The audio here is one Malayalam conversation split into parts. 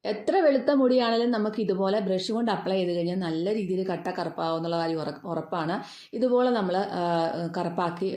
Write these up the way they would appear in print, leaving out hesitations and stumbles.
എത്ര വെളുത്ത മുടിയാണെങ്കിലും നമുക്ക് ഇതുപോലെ ബ്രഷ് കൊണ്ട് അപ്ലൈ ചെയ്ത് കഴിഞ്ഞാൽ നല്ല രീതിയിൽ കട്ട കറുപ്പാവും എന്നുള്ള കാര്യം ഉറപ്പാണ്. ഇതുപോലെ നമ്മൾ കറുപ്പാക്കി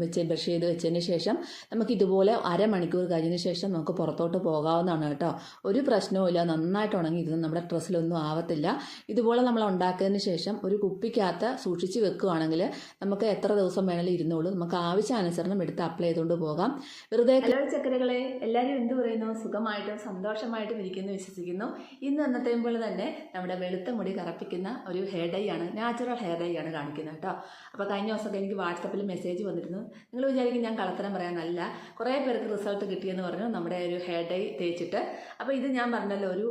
വെച്ച് ബ്രഷ് ചെയ്ത് വെച്ചതിന് ശേഷം നമുക്ക് ഇതുപോലെ അരമണിക്കൂർ കഴിഞ്ഞതിന് ശേഷം നമുക്ക് പുറത്തോട്ട് പോകാവുന്നതാണ് കേട്ടോ. ഒരു പ്രശ്നവുമില്ല, നന്നായിട്ട് ഉണങ്ങിയിരുന്ന് നമ്മുടെ ഡ്രസ്സിലൊന്നും ആവത്തില്ല. ഇതുപോലെ നമ്മൾ ഉണ്ടാക്കിയതിന് ശേഷം ഒരു കുപ്പിക്കകത്ത് സൂക്ഷിച്ച് വെക്കുകയാണെങ്കിൽ നമുക്ക് എത്ര ദിവസം വേണമെങ്കിലും ഇരുന്നോളൂ. നമുക്ക് ആവശ്യാനുസരണം എടുത്ത് അപ്ലൈ ചെയ്തുകൊണ്ട് പോകാം. വെറുതെ. ഹലോ ചക്കരകളെ, എല്ലാവരും എന്ത് പറയുന്നു? സുഖമായിട്ടും സന്തോഷമായിട്ടും ഇരിക്കുന്നു വിശ്വസിക്കുന്നു. ഇന്ന് അന്നത്തെ പോലെ തന്നെ നമ്മുടെ വെളുത്ത മുടി കറപ്പിക്കുന്ന ഒരു ഹെയർ ഡൈ ആണ്, നാച്ചുറൽ ഹെയർ ഡൈ ആണ് കാണിക്കുന്നത് കേട്ടോ. അപ്പോൾ കഴിഞ്ഞ ദിവസമൊക്കെ എനിക്ക് വാട്സപ്പിൽ മെസ്സേജ് വന്നിരുന്നു. നിങ്ങൾ വിചാരിക്കും ഞാൻ കള്ളത്തരം പറയാനല്ല, കുറേ പേർക്ക് റിസൾട്ട് കിട്ടിയെന്ന് പറഞ്ഞു നമ്മുടെ ഒരു ഹെയർ ഡൈ തേച്ചിട്ട്. അപ്പോൾ ഇത് ഞാൻ പറഞ്ഞല്ലോ ഒരു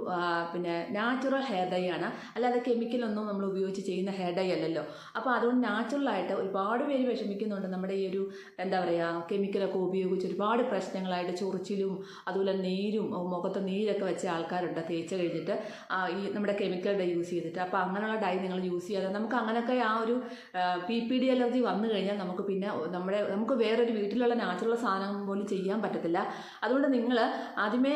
നാച്ചുറൽ ഹെയർ ഡൈ ആണ്, അല്ലാതെ കെമിക്കലൊന്നും നമ്മൾ ഉപയോഗിച്ച് ചെയ്യുന്ന ഹെയർ ഡൈ അല്ലല്ലോ. അപ്പോൾ അതുകൊണ്ട് നാച്ചുറലായിട്ട് ഒരുപാട് പേര് വിഷമിക്കുന്നുണ്ട്. നമ്മുടെ ഈ ഒരു എന്താ പറയുക, കെമിക്കലൊക്കെ ഉപയോഗിച്ച് ഒരുപാട് പ്രശ്നങ്ങളായിട്ട് ചൊറിച്ചിലും അതുപോലെ നീരും മുഖത്ത് നീരൊക്കെ വെച്ച ആൾക്കാരുണ്ട് തേച്ച് കഴിഞ്ഞിട്ട് ഈ നമ്മുടെ കെമിക്കൽ ഡൈ യൂസ് ചെയ്തിട്ട്. അപ്പോൾ അങ്ങനെയുള്ള ഡൈ നിങ്ങൾ യൂസ് ചെയ്യാതെ നമുക്ക് അങ്ങനെയൊക്കെ ആ ഒരു PPD അലർജി വന്നു കഴിഞ്ഞാൽ നമുക്ക് പിന്നെ നമുക്ക് വേറൊരു വീട്ടിലുള്ള നാച്ചുറൽ സാധനം പോലും ചെയ്യാൻ പറ്റത്തില്ല. അതുകൊണ്ട് നിങ്ങൾ ആദ്യമേ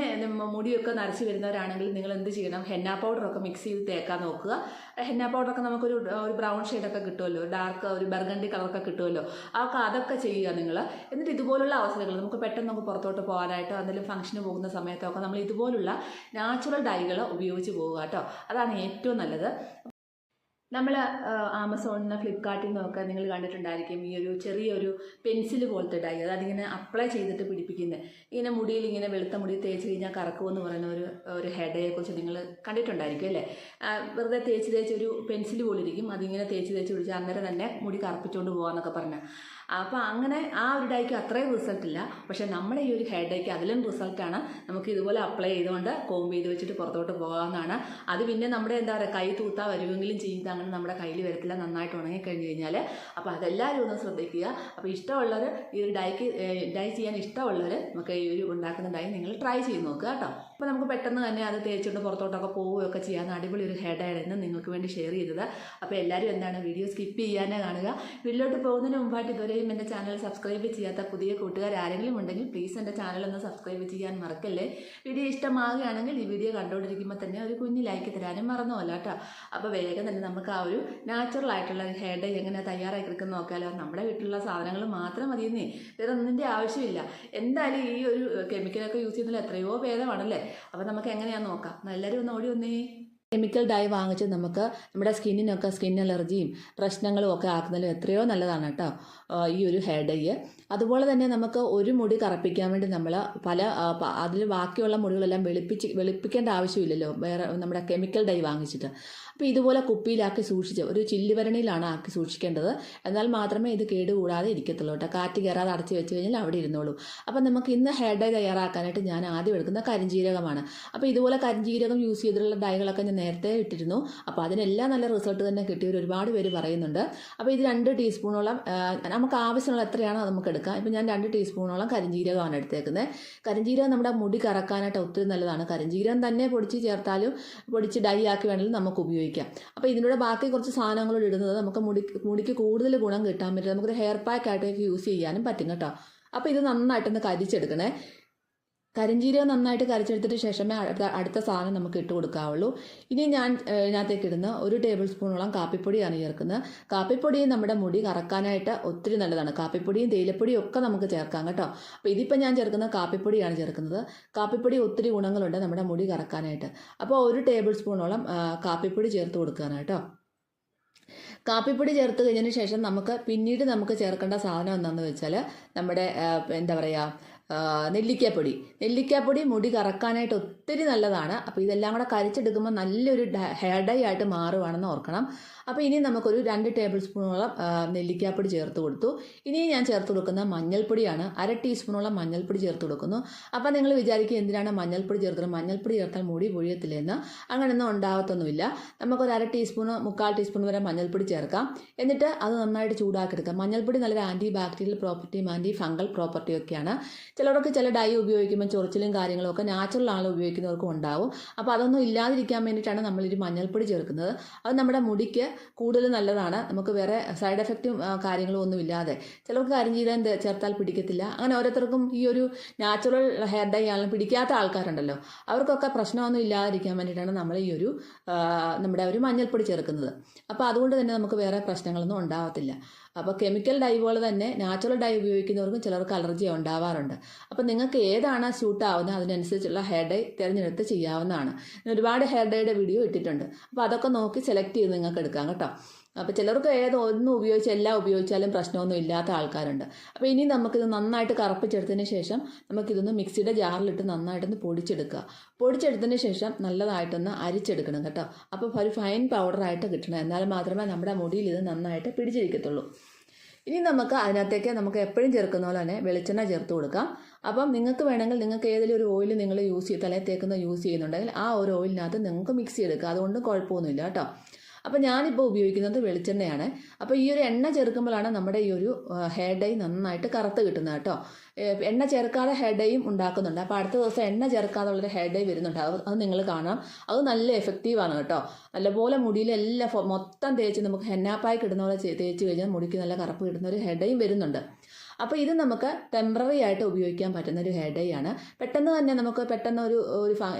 മുടിയൊക്കെ നരച്ച് വരുന്നവരാണെങ്കിൽ നിങ്ങൾ എന്ത് ചെയ്യണം, ഹെന്ന പൗഡറൊക്കെ മിക്സ് ചെയ്ത് തേക്കാൻ നോക്കുക. ഹെന്ന പൗഡറൊക്കെ നമുക്കൊരു ബ്രൗൺ ഷെയ്ഡൊക്കെ കിട്ടുമല്ലോ, ഡാർക്ക് ഒരു ബർഗണ്ടി കളറൊക്കെ കിട്ടുമല്ലോ. അതൊക്കെ ചെയ്യുക നിങ്ങൾ. എന്നിട്ട് ഇതുപോലുള്ള അവസരങ്ങൾ നമുക്ക് പെട്ടെന്ന് നമുക്ക് പുറത്തോട്ട് പോകാനായിട്ടോ എന്തെങ്കിലും ഫംഗ്ഷന് പോകുന്ന സമയത്തൊക്കെ നമ്മൾ ഇതുപോലുള്ള നാച്ചുറൽ ഡൈകൾ ഉപയോഗിച്ച് പോവുക കേട്ടോ. അതാണ് ഏറ്റവും നല്ലത്. നമ്മൾ ആമസോണിൽ നിന്ന് ഫ്ലിപ്കാർട്ടിൽ നിന്നൊക്കെ നിങ്ങൾ കണ്ടിട്ടുണ്ടായിരിക്കും ഈ ഒരു ചെറിയൊരു പെൻസിൽ പോലത്തെ ഡൈ, അതിങ്ങനെ അപ്ലൈ ചെയ്തിട്ട് പിടിപ്പിക്കുന്നത്. ഇങ്ങനെ മുടിയിൽ ഇങ്ങനെ വെളുത്ത മുടി തേച്ച് കഴിഞ്ഞാൽ കറക്കുമെന്ന് പറയുന്ന ഒരു ഹെയർ ഡൈയെക്കുറിച്ച് നിങ്ങൾ കണ്ടിട്ടുണ്ടായിരിക്കും അല്ലേ. വെറുതെ തേച്ച് ഒരു പെൻസിൽ പോലെ ഇരിക്കും, അതിങ്ങനെ തേച്ച് പിടിച്ച് അന്നേരം തന്നെ മുടി കറുപ്പിച്ചുകൊണ്ട് പോകാമെന്നൊക്കെ പറഞ്ഞാൽ. അപ്പോൾ അങ്ങനെ ആ ഒരു ഡൈക്ക് അത്രയും റിസൾട്ടില്ല. പക്ഷേ നമ്മുടെ ഈ ഒരു ഹെയർ ഡൈക്ക് അതിലും റിസൾട്ടാണ്. നമുക്ക് ഇതുപോലെ അപ്ലൈ ചെയ്തുകൊണ്ട് കോമ്പ് ചെയ്ത് വെച്ചിട്ട് പുറത്തോട്ട് പോകാവുന്നതാണ്. അത് പിന്നെ നമ്മുടെ എന്താ പറയുക, കൈ തൂത്താൽ വരുമെങ്കിലും ചെയ്ത് അങ്ങനെ നമ്മുടെ കയ്യിൽ വരത്തില്ല, നന്നായിട്ട് ഉണങ്ങിക്കഴിഞ്ഞ് കഴിഞ്ഞാൽ. അപ്പോൾ അതെല്ലാവരും ഒന്ന് ശ്രദ്ധിക്കുക. അപ്പോൾ ഇഷ്ടമുള്ളവർ ഈ ഒരു ഡൈ ചെയ്യാൻ ഇഷ്ടമുള്ളവർ നമുക്ക് ഈ ഒരു ഉണ്ടാക്കുന്ന ഡൈ നിങ്ങൾ ട്രൈ ചെയ്ത് നോക്കുക കേട്ടോ. അപ്പോൾ നമുക്ക് പെട്ടെന്ന് തന്നെ അത് തേച്ചുകൊണ്ട് പുറത്തോട്ടൊക്കെ പോവുകയൊക്കെ ചെയ്യാൻ അടിപൊളി ഒരു ഹെയർ ഡൈ ആയിരുന്നു നിങ്ങൾക്ക് വേണ്ടി ഷെയർ ചെയ്തത്. അപ്പോൾ എല്ലാവരും എന്താണ് വീഡിയോ സ്കിപ്പ് ചെയ്യാനേ കാണുക. വീട്ടിലോട്ട് പോകുന്നതിന് മുമ്പായിട്ട് ഇതുവരെ എൻ്റെ ചാനൽ സബ്സ്ക്രൈബ് ചെയ്യാത്ത പുതിയ കൂട്ടുകാർ ആരെങ്കിലും ഉണ്ടെങ്കിൽ പ്ലീസ് എൻ്റെ ചാനൽ ഒന്ന് സബ്സ്ക്രൈബ് ചെയ്യാൻ മറക്കല്ലേ. വീഡിയോ ഇഷ്ടമാകുകയാണെങ്കിൽ ഈ വീഡിയോ കണ്ടുകൊണ്ടിരിക്കുമ്പോൾ തന്നെ ഒരു കുഞ്ഞ് ലൈക്ക് തരാനും മറന്നുമല്ല കേട്ടോ. അപ്പോൾ വേഗം തന്നെ നമുക്ക് ആ ഒരു നാച്ചുറൽ ആയിട്ടുള്ള ഹെയർ ഡൈ എങ്ങനെ തയ്യാറാക്കി എടുക്കുന്ന നോക്കാമല്ലോ. നമ്മുടെ വീട്ടിലുള്ള സാധനങ്ങൾ മാത്രം മതിയെന്നേ, വേറെ ഒന്നിൻ്റെ ആവശ്യമില്ല. എന്തായാലും ഈ ഒരു കെമിക്കലൊക്കെ യൂസ് ചെയ്യുന്നതിൽ എത്രയോ ഭേദമാണല്ലേ. അപ്പോൾ നമുക്ക് എങ്ങനെയാണെന്ന് നോക്കാം. എല്ലാവരും ഒന്ന് ഓടി വന്നേ. കെമിക്കൽ ഡൈ വാങ്ങിച്ച് നമുക്ക് നമ്മുടെ സ്കിന്നിനൊക്കെ സ്കിൻ അലർജിയും പ്രശ്നങ്ങളും ഒക്കെ ആക്കുന്നതിലും എത്രയോ നല്ലതാണ് കേട്ടോ ഈ ഒരു ഹെയർ ഡൈ. അതുപോലെ തന്നെ നമുക്ക് ഒരു മുടി കറുപ്പിക്കാൻ വേണ്ടി നമ്മൾ അതിൽ ബാക്കിയുള്ള മുടികളെല്ലാം വെളുപ്പിക്കേണ്ട ആവശ്യമില്ലല്ലോ വേറെ നമ്മുടെ കെമിക്കൽ ഡൈ വാങ്ങിച്ചിട്ട്. അപ്പോൾ ഇതുപോലെ കുപ്പിയിലാക്കി സൂക്ഷിച്ച് ഒരു ചില്ലുവരണിയിലാണ് ആക്കി സൂക്ഷിക്കേണ്ടത്. എന്നാൽ മാത്രമേ ഇത് കേടുകൂടാതെ ഇരിക്കത്തുള്ളൂ കേട്ടോ. കാറ്റ് കയറാതെ അടച്ചു വെച്ച് കഴിഞ്ഞാൽ അവിടെ ഇരുന്നോളൂ. അപ്പോൾ നമുക്ക് ഇന്ന് ഹെയർ ഡൈ തയ്യാറാക്കാനായിട്ട് ഞാൻ ആദ്യം എടുക്കുന്ന കരിഞ്ജീരകമാണ്. അപ്പോൾ ഇതുപോലെ കരിഞ്ജീരകം യൂസ് ചെയ്തിട്ടുള്ള ഡൈകളൊക്കെ ഞാൻ നേരത്തെ ഇട്ടിരുന്നു. അപ്പോൾ അതിനെല്ലാം നല്ല റിസൾട്ട് തന്നെ കിട്ടിയവർ ഒരുപാട് പേര് പറയുന്നുണ്ട്. അപ്പോൾ ഇത് 2 ടീസ്പൂണോളം നമുക്ക് ആവശ്യമുള്ള എത്രയാണോ അത് നമുക്ക് എടുക്കാം. ഇപ്പോൾ ഞാൻ 2 ടീസ്പൂണോളം കരിഞ്ജീരകമാണ് എടുത്തേക്കുന്നത്. കരിഞ്ജീരകം നമ്മുടെ മുടി കറക്കാനായിട്ട് ഒത്തിരി നല്ലതാണ്. കരിഞ്ജീരകം തന്നെ പൊടിച്ച് ഡൈ ആക്കി വേണമെങ്കിലും നമുക്ക് ഉപയോഗിക്കാം. അപ്പോൾ ഇതിലൂടെ ബാക്കി കുറച്ച് സാധനങ്ങളോട് ഇടുന്നത് നമുക്ക് മുടിക്ക് കൂടുതൽ ഗുണം കിട്ടാൻ പറ്റും. നമുക്കൊരു ഹെയർ പാക്ക് ആയിട്ടൊക്കെ യൂസ് ചെയ്യാനും പറ്റും കേട്ടോ. അപ്പോൾ ഇത് നന്നായിട്ടൊന്ന് കരിച്ചെടുക്കണേ. കരിഞ്ജീരകം നന്നായിട്ട് കരിച്ചെടുത്തിട്ട് ശേഷമേ അടുത്ത സാധനം നമുക്ക് ഇട്ട് കൊടുക്കാവുള്ളൂ. ഇനി ഞാൻ ഇതിനകത്തേക്ക് ഇടുന്ന 1 ടേബിൾ സ്പൂണോളം കാപ്പിപ്പൊടിയാണ് ചേർക്കുന്നത്. കാപ്പിപ്പൊടി നമ്മുടെ മുടി കറക്കാനായിട്ട് ഒത്തിരി നല്ലതാണ്. കാപ്പിപ്പൊടിയും തേയിലപ്പൊടിയും ഒക്കെ നമുക്ക് ചേർക്കാം കേട്ടോ. അപ്പോൾ ഇതിപ്പോൾ ഞാൻ ചേർക്കുന്ന കാപ്പിപ്പൊടിയാണ് ചേർക്കുന്നത്. കാപ്പിപ്പൊടി ഒത്തിരി ഗുണങ്ങളുണ്ട് നമ്മുടെ മുടി കറക്കാനായിട്ട്. അപ്പോൾ 1 ടേബിൾ സ്പൂണോളം കാപ്പിപ്പൊടി ചേർത്ത് കൊടുക്കാനാണ് കേട്ടോ. കാപ്പിപ്പൊടി ചേർത്ത് കഴിഞ്ഞതിന് ശേഷം പിന്നീട് നമുക്ക് ചേർക്കേണ്ട സാധനം എന്താണെന്ന് വെച്ചാൽ നമ്മുടെ എന്താ പറയുക, നെല്ലിക്കാപ്പൊടി മുടി കറക്കാനായിട്ട് ഒത്തിരി നല്ലതാണ്. അപ്പോൾ ഇതെല്ലാം കൂടെ കരിച്ചെടുക്കുമ്പോൾ നല്ലൊരു ഹെയർ ഡൈ ആയിട്ട് മാറുവാണെന്ന് ഓർക്കണം. അപ്പോൾ ഇനി നമുക്കൊരു 2 ടേബിൾ സ്പൂണോളം നെല്ലിക്കാപ്പൊടി ചേർത്ത് കൊടുത്തു. ഇനി ഞാൻ ചേർത്ത് കൊടുക്കുന്ന മഞ്ഞൾപ്പൊടിയാണ്. 1/2 ടീസ്പൂണോളം മഞ്ഞൾപ്പൊടി ചേർത്ത് കൊടുക്കുന്നു. അപ്പോൾ നിങ്ങൾ വിചാരിക്കും എന്തിനാണ് മഞ്ഞൾപ്പൊടി ചേർത്തത്, മഞ്ഞൾപ്പൊടി ചേർത്താൽ മുടി പൊഴിയത്തില്ലെന്ന്. അങ്ങനെയൊന്നും ഉണ്ടാകത്തൊന്നുമില്ല. നമുക്കൊരു 1/2 ടീസ്പൂൺ 3/4 ടീസ്പൂൺ വരെ മഞ്ഞൾപ്പൊടി ചേർക്കാം. എന്നിട്ട് അത് നന്നായിട്ട് ചൂടാക്കി എടുക്കാം. മഞ്ഞൾപ്പൊടി നല്ലൊരു ആൻറ്റി ബാക്ടീരിയൽ പ്രോപ്പർട്ടിയും ആൻറ്റി ഫംഗൽ പ്രോപ്പർട്ടിയും ഒക്കെയാണ്. ചിലർക്ക് ചില ഡൈ ഉപയോഗിക്കുമ്പോൾ ചൊറിച്ചിലും കാര്യങ്ങളും ഒക്കെ നാച്ചുറൽ ആണ് ഉപയോഗിക്കുന്നവർക്കും ഉണ്ടാവും. അപ്പോൾ അതൊന്നും ഇല്ലാതിരിക്കാൻ വേണ്ടിയിട്ടാണ് നമ്മളൊരു മഞ്ഞൾപ്പൊടി ചേർക്കുന്നത്. അത് നമ്മുടെ മുടിക്ക് കൂടുതൽ നല്ലതാണ്. നമുക്ക് വേറെ സൈഡ് എഫക്റ്റും കാര്യങ്ങളും ഒന്നും ഇല്ലാതെ. ചിലർക്ക് കരിഞ്ജീരകം ചേർത്താൽ പിടിക്കത്തില്ല. അങ്ങനെ ഓരോരുത്തർക്കും ഈ ഒരു നാച്ചുറൽ ഹെയർ ഡൈ ആണെങ്കിലും പിടിക്കാത്ത ആൾക്കാരുണ്ടല്ലോ, അവർക്കൊക്കെ പ്രശ്നമൊന്നും ഇല്ലാതിരിക്കാൻ വേണ്ടിയിട്ടാണ് നമ്മൾ ഈ ഒരു നമ്മുടെ ഒരു മഞ്ഞൾപ്പൊടി ചേർക്കുന്നത്. അപ്പോൾ അതുകൊണ്ട് തന്നെ നമുക്ക് വേറെ പ്രശ്നങ്ങളൊന്നും ഉണ്ടാവത്തില്ല. അപ്പോൾ കെമിക്കൽ ഡൈ പോലെ തന്നെ നാച്ചുറൽ ഡൈ ഉപയോഗിക്കുന്നവർക്കും ചിലർക്ക് അലർജി ഉണ്ടാവാറുണ്ട്. അപ്പോൾ നിങ്ങൾക്ക് ഏതാണ് സ്യൂട്ട് ആവുന്നത് അതിനനുസരിച്ചുള്ള ഹെയർ ഡൈ തിരഞ്ഞെടുത്ത് ചെയ്യാവുന്നതാണ്. ഒരുപാട് ഹെയർ ഡൈയുടെ വീഡിയോ ഇട്ടിട്ടുണ്ട്. അപ്പോൾ അതൊക്കെ നോക്കി സെലക്ട് ചെയ്ത് നിങ്ങൾക്ക് എടുക്കാം കേട്ടോ. അപ്പോൾ ചിലർക്ക് ഒന്നും എല്ലാം ഉപയോഗിച്ചാലും പ്രശ്നമൊന്നും ഇല്ലാത്ത ആൾക്കാരുണ്ട്. അപ്പോൾ ഇനി നമുക്കിത് നന്നായിട്ട് കറപ്പിച്ചെടുത്തതിന് ശേഷം നമുക്കിതൊന്ന് മിക്സിയുടെ ജാറിലിട്ട് നന്നായിട്ടൊന്ന് പൊടിച്ചെടുക്കുക. പൊടിച്ചെടുത്തതിന് ശേഷം നല്ലതായിട്ടൊന്ന് അരിച്ചെടുക്കണം കേട്ടോ. അപ്പോൾ ഒരു ഫൈൻ പൗഡറായിട്ട് കിട്ടണം. എന്നാൽ മാത്രമേ നമ്മുടെ മുടിയിൽ ഇത് നന്നായിട്ട് പിടിച്ചിരിക്കത്തുള്ളൂ. ഇനി നമുക്ക് അതിനകത്തേക്ക് നമുക്ക് എപ്പോഴും ചേർക്കുന്ന പോലെ തന്നെ വെളിച്ചെണ്ണ ചേർത്ത് കൊടുക്കാം. അപ്പം നിങ്ങൾക്ക് വേണമെങ്കിൽ നിങ്ങൾക്ക് ഏതെങ്കിലും ഒരു ഓയിൽ നിങ്ങൾ തലയിൽ തേക്കുന്ന യൂസ് ചെയ്യുന്നുണ്ടെങ്കിൽ ആ ഒരു ഓയിലിനകത്ത് നിങ്ങൾക്ക് മിക്സ് ചെയ്തെടുക്കുക. അതുകൊണ്ട് കുഴപ്പമൊന്നുമില്ല കേട്ടോ. അപ്പോൾ ഞാനിപ്പോൾ ഉപയോഗിക്കുന്നത് വെളിച്ചെണ്ണയാണ്. അപ്പോൾ ഈ ഒരു എണ്ണ ചേർക്കുമ്പോഴാണ് നമ്മുടെ ഈ ഒരു ഹെയർ ഡൈ നന്നായിട്ട് കറുത്ത് കിട്ടുന്നത് കേട്ടോ. എണ്ണ ചേർക്കാതെ ഹെയർ ഡൈയും ഉണ്ടാക്കുന്നുണ്ട്. അപ്പോൾ അടുത്ത ദിവസം എണ്ണ ചേർക്കാതെ ഉള്ളൊരു ഹെയർ ഡൈ വരുന്നുണ്ട്. അത് നിങ്ങൾ കാണാം. അത് നല്ല എഫക്റ്റീവാണ് കേട്ടോ. നല്ലപോലെ മുടിയിലെല്ലാം മൊത്തം തേച്ച് നമുക്ക് ഹെന്നാപ്പായ്ക്ക് ഇടുന്ന പോലെ തേച്ച് കഴിഞ്ഞാൽ മുടിക്ക് നല്ല കറുപ്പ് കിട്ടുന്ന ഒരു ഹെയർ ഡൈയും വരുന്നുണ്ട്. അപ്പോൾ ഇത് നമുക്ക് ടെമ്പററി ആയിട്ട് ഉപയോഗിക്കാൻ പറ്റുന്ന ഒരു ഹെയർ ഡൈ ആണ്. പെട്ടെന്ന് തന്നെ നമുക്ക് ഒരു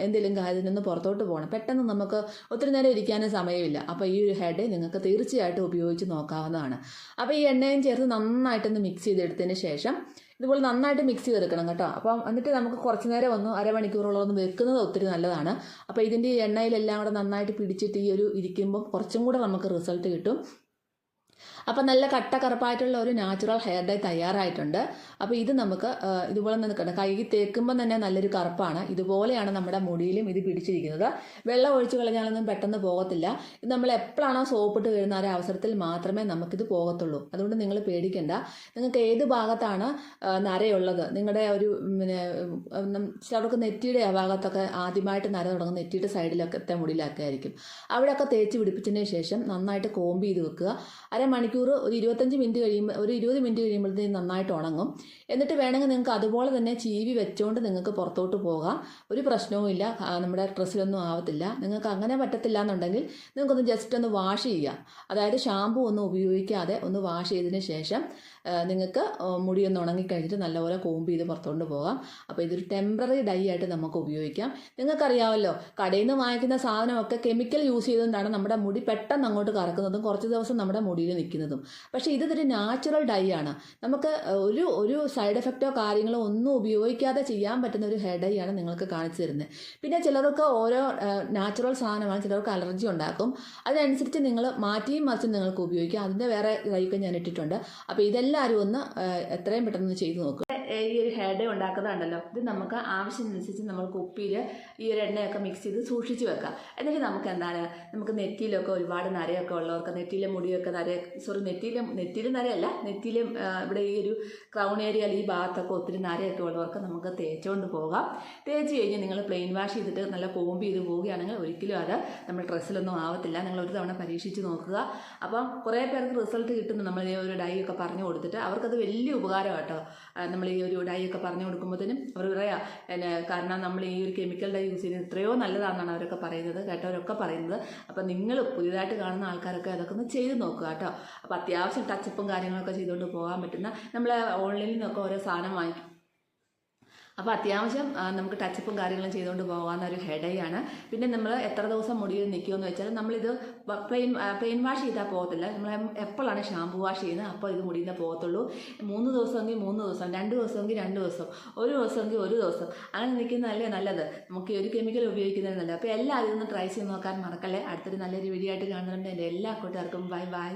എന്തെങ്കിലും കാര്യത്തിൽ നിന്ന് പുറത്തോട്ട് പോകണം, പെട്ടെന്ന് നമുക്ക് ഒത്തിരി നേരം ഇരിക്കാനും സമയമില്ല. അപ്പോൾ ഈ ഒരു ഹെയർ ഡൈ നിങ്ങൾക്ക് തീർച്ചയായിട്ടും ഉപയോഗിച്ച് നോക്കാവുന്നതാണ്. അപ്പോൾ ഈ എണ്ണയും ചേർത്ത് നന്നായിട്ടൊന്ന് മിക്സ് ചെയ്തെടുത്തതിന് ശേഷം ഇതുപോലെ നന്നായിട്ട് മിക്സ് ചെയ്തെടുക്കണം കേട്ടോ. അപ്പം എന്നിട്ട് നമുക്ക് കുറച്ച് നേരം അരമണിക്കൂറോളം ഒന്ന് വെക്കുന്നത് ഒത്തിരി നല്ലതാണ്. അപ്പോൾ ഇതിൻ്റെ ഈ എണ്ണയിലെല്ലാം കൂടെ നന്നായിട്ട് പിടിച്ചിട്ട് ഈ ഒരു ഇരിക്കുമ്പോൾ കുറച്ചും കൂടെ നമുക്ക് റിസൾട്ട് കിട്ടും. അപ്പോൾ നല്ല കറുപ്പായിട്ടുള്ള ഒരു നാച്ചുറൽ ഹെയർ ഡൈ തയ്യാറായിട്ടുണ്ട്. അപ്പോൾ ഇത് നമുക്ക് ഇതുപോലെ നിൽക്കണം. കൈക്ക് തേക്കുമ്പോൾ തന്നെ നല്ലൊരു കറുപ്പാണ്. ഇതുപോലെയാണ് നമ്മുടെ മുടിയിലും ഇത് പിടിച്ചിരിക്കുന്നത്. വെള്ളം ഒഴിച്ച് കളഞ്ഞാലൊന്നും പെട്ടെന്ന് പോകത്തില്ല. ഇത് നമ്മൾ എപ്പോഴാണോ സോപ്പിട്ട് വീഴുന്ന ആ ഒരു അവസരത്തിൽ മാത്രമേ നമുക്കിത് പോകത്തുള്ളൂ. അതുകൊണ്ട് നിങ്ങൾ പേടിക്കേണ്ട. നിങ്ങൾക്ക് ഏത് ഭാഗത്താണ് നരയുള്ളത്, നിങ്ങളുടെ ഒരു ചിലർക്ക് നെറ്റിയുടെ ആ ഭാഗത്തൊക്കെ ആദ്യമായിട്ട് നര തുടങ്ങും, നെറ്റിയുടെ സൈഡിലൊക്കെ മുടിയിലൊക്കെ ആയിരിക്കും. അവിടെയൊക്കെ തേച്ച് പിടിപ്പിച്ചതിന് ശേഷം നന്നായിട്ട് കോമ്പ് ചെയ്ത് വെക്കുക. അരമണിക്കൂർ ഒരു 25 മിനിറ്റ് കഴിയുമ്പോൾ ഒരു 20 മിനിറ്റ് കഴിയുമ്പോഴത്തേക്കും നന്നായിട്ട് ഉണങ്ങും. എന്നിട്ട് വേണമെങ്കിൽ നിങ്ങൾക്ക് അതുപോലെ തന്നെ ചീവി വെച്ചുകൊണ്ട് നിങ്ങൾക്ക് പുറത്തോട്ട് പോകാം. ഒരു പ്രശ്നവുമില്ല. നമ്മുടെ ഡ്രസ്സിലൊന്നും ആവത്തില്ല. നിങ്ങൾക്ക് അങ്ങനെ പറ്റത്തില്ല എന്നുണ്ടെങ്കിൽ നിങ്ങൾക്കൊന്ന് ജസ്റ്റ് ഒന്ന് വാഷ് ചെയ്യുക. അതായത് ഷാമ്പു ഒന്നും ഉപയോഗിക്കാതെ ഒന്ന് വാഷ് ചെയ്തതിന് ശേഷം നിങ്ങൾക്ക് മുടിയൊന്ന് ഉണങ്ങിക്കഴിഞ്ഞിട്ട് നല്ലപോലെ കോമ്പ് ചെയ്ത് പുറത്തോണ്ട് പോകാം. അപ്പോൾ ഇതൊരു ടെമ്പററി ഡൈ ആയിട്ട് നമുക്ക് ഉപയോഗിക്കാം. നിങ്ങൾക്കറിയാമല്ലോ, കടയിൽ നിന്ന് വാങ്ങിക്കുന്ന സാധനമൊക്കെ കെമിക്കൽ യൂസ് ചെയ്തുകൊണ്ടാണ് നമ്മുടെ മുടി പെട്ടെന്ന് അങ്ങോട്ട് കറക്കുന്നതും കുറച്ച് ദിവസം നമ്മുടെ മുടിയിൽ നിൽക്കുന്നതും. പക്ഷേ ഇതൊരു നാച്ചുറൽ ഡൈ ആണ്. നമുക്ക് ഒരു സൈഡ് എഫക്റ്റോ കാര്യങ്ങളോ ഒന്നും ഉപയോഗിക്കാതെ ചെയ്യാൻ പറ്റുന്ന ഒരു ഹെയർ ഡൈ ആണ് നിങ്ങൾക്ക് കാണിച്ചു തരുന്നത്. പിന്നെ ചിലർക്ക് ഓരോ നാച്ചുറൽ സാധനമാണ്, ചിലർക്ക് അലർജി ഉണ്ടാക്കും. അതിനനുസരിച്ച് നിങ്ങൾ മാറ്റിയും മറിച്ചും നിങ്ങൾക്ക് ഉപയോഗിക്കാം. അതിൻ്റെ വേറെ ഡൈയൊക്കെ ഞാൻ ഇട്ടിട്ടുണ്ട്. അപ്പോൾ ഇതെല്ലാവരും ഒന്ന് എത്രയും പെട്ടെന്ന് ചെയ്ത് നോക്കുക. ഈ ഒരു ഹെയർ ഡൈ ഉണ്ടാക്കുന്നതുണ്ടല്ലോ, ഇത് നമുക്ക് ആവശ്യമനുസരിച്ച് നമ്മൾ കുപ്പിയിൽ ഈ ഒരു എണ്ണയൊക്കെ മിക്സ് ചെയ്ത് സൂക്ഷിച്ച് വെക്കാം. എന്നിട്ട് നമുക്ക് നെറ്റിയിലൊക്കെ ഒരുപാട് നരയൊക്കെ ഉള്ളവർക്ക്, നെറ്റിയിലെ മുടിയൊക്കെ നെറ്റിയിലും നരയല്ല, നെറ്റിയിലും ഇവിടെ ഈ ഒരു ക്രൗൺ ഏരിയയിൽ ഈ ഭാഗത്തൊക്കെ ഒത്തിരി നരയൊക്കെ ഉള്ളവർക്ക് നമുക്ക് തേച്ചുകൊണ്ട് പോകാം. തേച്ച് കഴിഞ്ഞ് നിങ്ങൾ പ്ലെയിൻ വാഷ് ചെയ്തിട്ട് നല്ല കോമ്പ് ചെയ്ത് പോവുകയാണെങ്കിൽ ഒരിക്കലും അത് നമ്മുടെ ഡ്രസ്സിലൊന്നും ആവത്തില്ല. നിങ്ങൾ ഒരു തവണ പരീക്ഷിച്ച് നോക്കുക. അപ്പം കുറേ പേർക്ക് റിസൾട്ട് കിട്ടുന്നു. നമ്മൾ ഈ ഒരു ഡൈ ഒക്കെ പറഞ്ഞു കൊടുത്തിട്ട് അവർക്കത് വലിയ ഉപകാരം കേട്ടോ. നമ്മൾ ഈ ഒരു ഡൈ ഒക്കെ പറഞ്ഞു കൊടുക്കുമ്പോഴത്തേനും അവർ പറയാം കാരണം നമ്മൾ ഈ ഒരു കെമിക്കൽ ഡൈ യൂസ് ചെയ്യുന്നത് എത്രയോ നല്ലതാണെന്നാണ് അവരൊക്കെ പറയുന്നത്, കേട്ടവരൊക്കെ പറയുന്നത്. അപ്പം നിങ്ങൾ പുതിയതായിട്ട് കാണുന്ന ആൾക്കാരൊക്കെ അതൊക്കെ ഒന്ന് ചെയ്ത് നോക്കുക കേട്ടോ. അപ്പോൾ അത്യാവശ്യം ടച്ചപ്പും കാര്യങ്ങളൊക്കെ ചെയ്തുകൊണ്ട് പോകാൻ പറ്റുന്ന നമ്മൾ ഓൺലൈനിൽ നിന്നൊക്കെ ഓരോ സാധനം വാങ്ങിക്കും. അപ്പോൾ അത്യാവശ്യം നമുക്ക് ടച്ചപ്പും കാര്യങ്ങളും ചെയ്തുകൊണ്ട് പോകാവുന്ന ഒരു ഹെയർ ഡൈ ആണ്. പിന്നെ നമ്മൾ എത്ര ദിവസം മുടിയിൽ നിൽക്കുമെന്ന് വെച്ചാൽ നമ്മളിത് പ്ലെയിൻ വാഷ് ചെയ്താൽ പോകത്തില്ല. നമ്മൾ എപ്പോഴാണ് ഷാമ്പു വാഷ് ചെയ്യുന്നത് അപ്പോൾ ഇത് മുടിയിൽ പോകത്തുള്ളൂ. 3 ദിവസമെങ്കിൽ 3 ദിവസം, 2 ദിവസമെങ്കിൽ 2 ദിവസം, 1 ദിവസമെങ്കിൽ 1 ദിവസം, അങ്ങനെ നിൽക്കുന്നതല്ലേ നല്ലത്. നമുക്ക് ഒരു കെമിക്കൽ ഉപയോഗിക്കുന്നത് നല്ലത്. അപ്പോൾ എല്ലാവരും ഒന്ന് ട്രൈ ചെയ്ത് നോക്കാൻ മറക്കല്ലേ. അടുത്തൊരു നല്ലൊരു വീഡിയോ ആയിട്ട് കാണുന്നുണ്ട്. എൻ്റെ എല്ലാ കൂട്ടുകാർക്കും ബൈ.